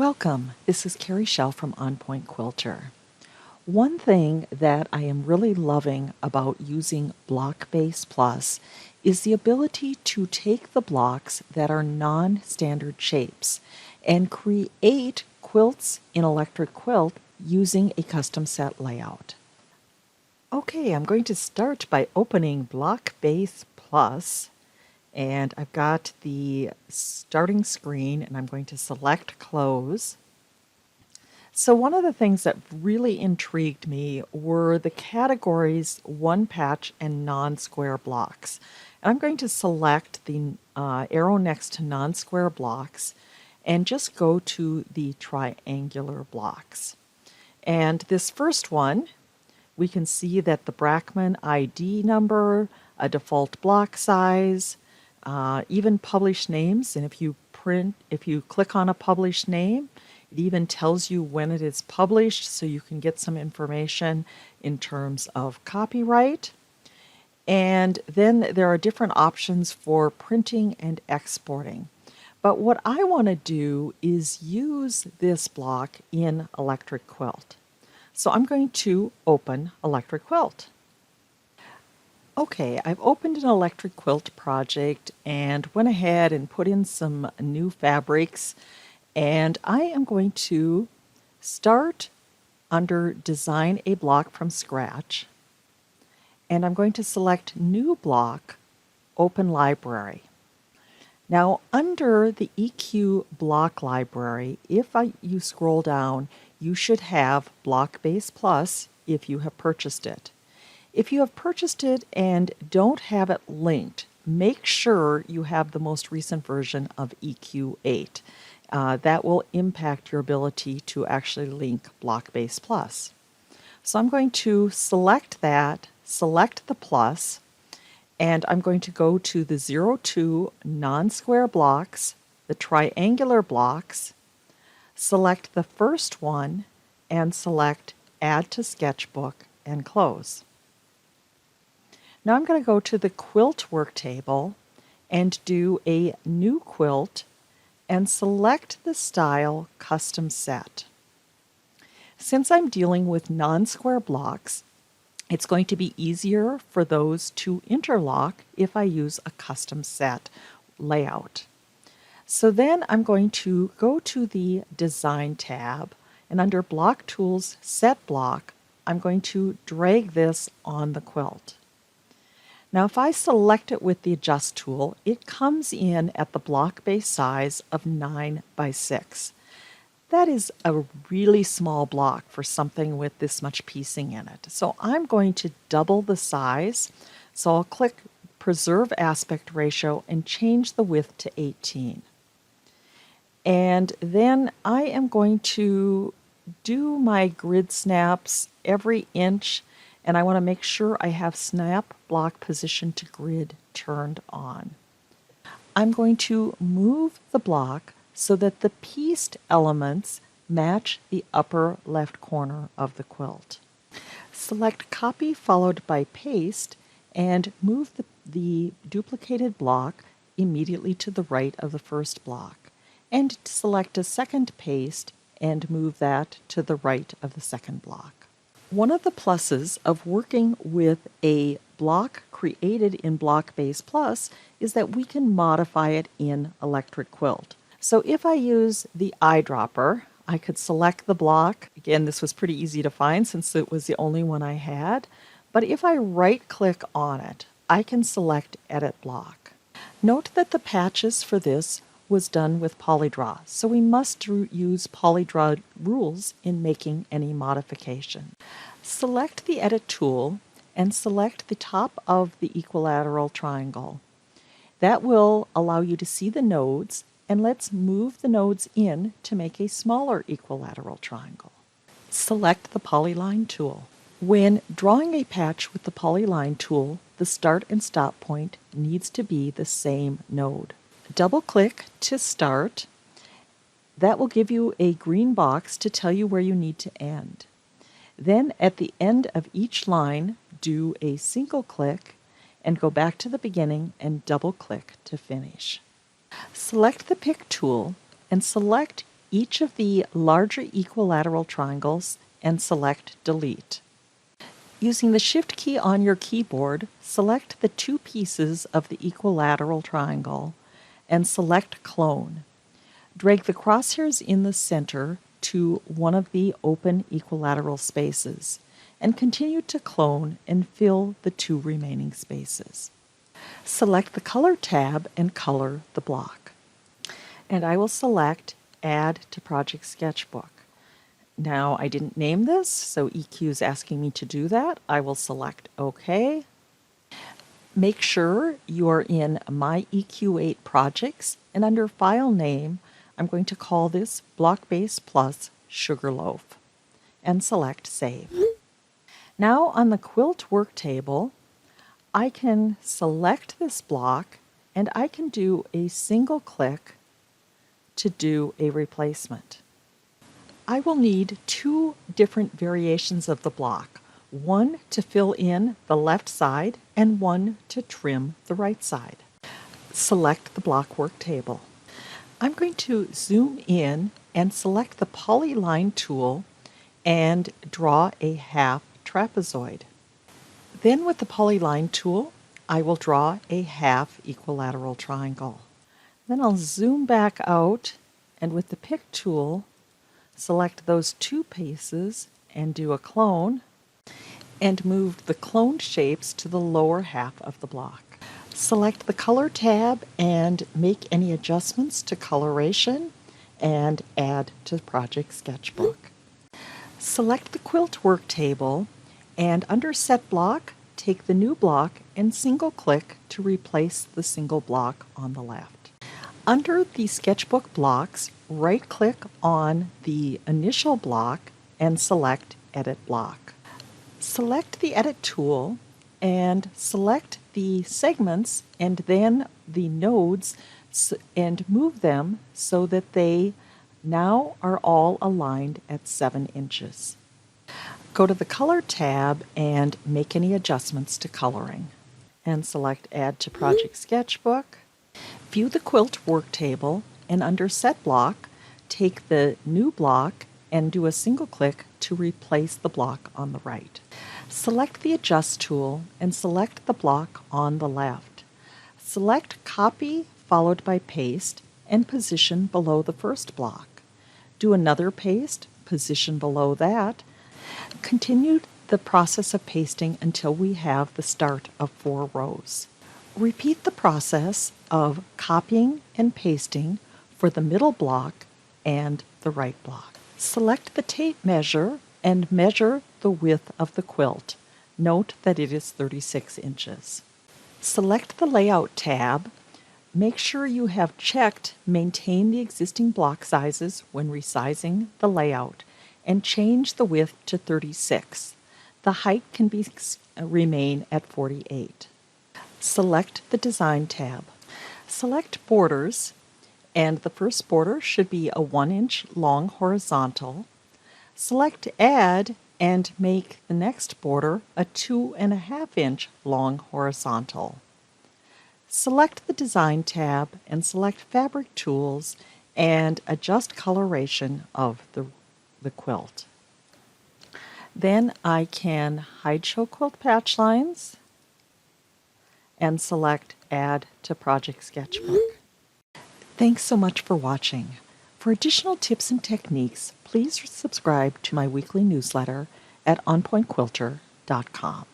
Welcome. This is Carrie Schell from On Point Quilter. One thing that I am really loving about using Block-Base Plus is the ability to take the blocks that are non-standard shapes and create quilts in Electric Quilt using a custom set layout. Okay, I'm going to start by opening Block-Base Plus. And I've got the starting screen and I'm going to select close. So one of the things that really intrigued me were the categories one patch and non-square blocks. And I'm going to select the arrow next to non-square blocks and just go to the triangular blocks. And this first one, we can see that the Brackman ID number, a default block size, even published names, and if you click on a published name, it even tells you when it is published, so you can get some information in terms of copyright. And then there are different options for printing and exporting. But what I want to do is use this block in Electric Quilt. So I'm going to open Electric Quilt. Okay, I've opened an Electric Quilt Project and went ahead and put in some new fabrics, and I am going to start under Design a Block from Scratch, and I'm going to select New Block, Open Library. Now under the EQ Block Library, if you scroll down, you should have Block-Base Plus if you have purchased it. If you have purchased it and don't have it linked, make sure you have the most recent version of EQ8. That will impact your ability to actually link Block-Base Plus. So I'm going to select that, select the plus, and I'm going to go to the 02 non-square blocks, the triangular blocks, select the first one, and select Add to Sketchbook and close. Now I'm going to go to the quilt work table and do a new quilt and select the style custom set. Since I'm dealing with non-square blocks, it's going to be easier for those to interlock if I use a custom set layout. So then I'm going to go to the Design tab, and under Block Tools Set Block, I'm going to drag this on the quilt. Now if I select it with the Adjust tool, it comes in at the block base size of 9 by 6. That is a really small block for something with this much piecing in it. So I'm going to double the size. So I'll click Preserve Aspect Ratio and change the width to 18. And then I am going to do my grid snaps every inch, and I want to make sure I have Snap Block Position to Grid turned on. I'm going to move the block so that the pieced elements match the upper left corner of the quilt. Select Copy followed by Paste and move the duplicated block immediately to the right of the first block. And select a second paste and move that to the right of the second block. One of the pluses of working with a block created in Block-Base Plus is that we can modify it in Electric Quilt. So if I use the eyedropper, I could select the block. Again, this was pretty easy to find since it was the only one I had. But if I right-click on it, I can select Edit Block. Note that the patches for this was done with PolyDraw, so we must use PolyDraw rules in making any modification. Select the Edit tool and select the top of the equilateral triangle. That will allow you to see the nodes, and let's move the nodes in to make a smaller equilateral triangle. Select the Polyline tool. When drawing a patch with the Polyline tool, the start and stop point needs to be the same node. Double-click to start. That will give you a green box to tell you where you need to end. Then at the end of each line, do a single click and go back to the beginning and double-click to finish. Select the Pick tool and select each of the larger equilateral triangles and select Delete. Using the Shift key on your keyboard, select the two pieces of the equilateral triangle and select Clone. Drag the crosshairs in the center to one of the open equilateral spaces and continue to clone and fill the two remaining spaces. Select the Color tab and color the block. And I will select Add to Project Sketchbook. Now, I didn't name this, so EQ is asking me to do that. I will select OK. Make sure you are in My EQ8 Projects, and under File Name, I'm going to call this Block-Base Plus Sugarloaf, and select Save. Now on the Quilt work table, I can select this block, and I can do a single click to do a replacement. I will need two different variations of the block, one to fill in the left side and one to trim the right side. Select the block work table. I'm going to zoom in and select the polyline tool and draw a half trapezoid. Then with the polyline tool, I will draw a half equilateral triangle. Then I'll zoom back out and with the pick tool, select those two pieces and do a clone and move the cloned shapes to the lower half of the block. Select the Color tab and make any adjustments to coloration and add to Project Sketchbook. Select the Quilt work table and under Set Block, take the new block and single click to replace the single block on the left. Under the sketchbook blocks, right-click on the initial block and select Edit Block. Select the Edit tool and select the segments and then the nodes and move them so that they now are all aligned at 7 inches. Go to the Color tab and make any adjustments to coloring and select Add to Project Sketchbook. View the quilt work table and under Set Block, take the new block and do a single click to replace the block on the right. Select the Adjust tool and select the block on the left. Select Copy followed by Paste and position below the first block. Do another paste, position below that. Continue the process of pasting until we have the start of 4 rows. Repeat the process of copying and pasting for the middle block and the right block. Select the tape measure and measure the width of the quilt. Note that it is 36 inches. Select the Layout tab. Make sure you have checked Maintain the existing block sizes when resizing the layout and change the width to 36. The height can remain at 48. Select the Design tab. Select Borders, and the first border should be a 1-inch long horizontal. Select Add and make the next border a 2.5-inch long horizontal. Select the Design tab and select Fabric Tools and adjust coloration of the quilt. Then I can hide show quilt patch lines and select Add to Project Sketchbook. Thanks so much for watching. For additional tips and techniques, please subscribe to my weekly newsletter at onpointquilter.com.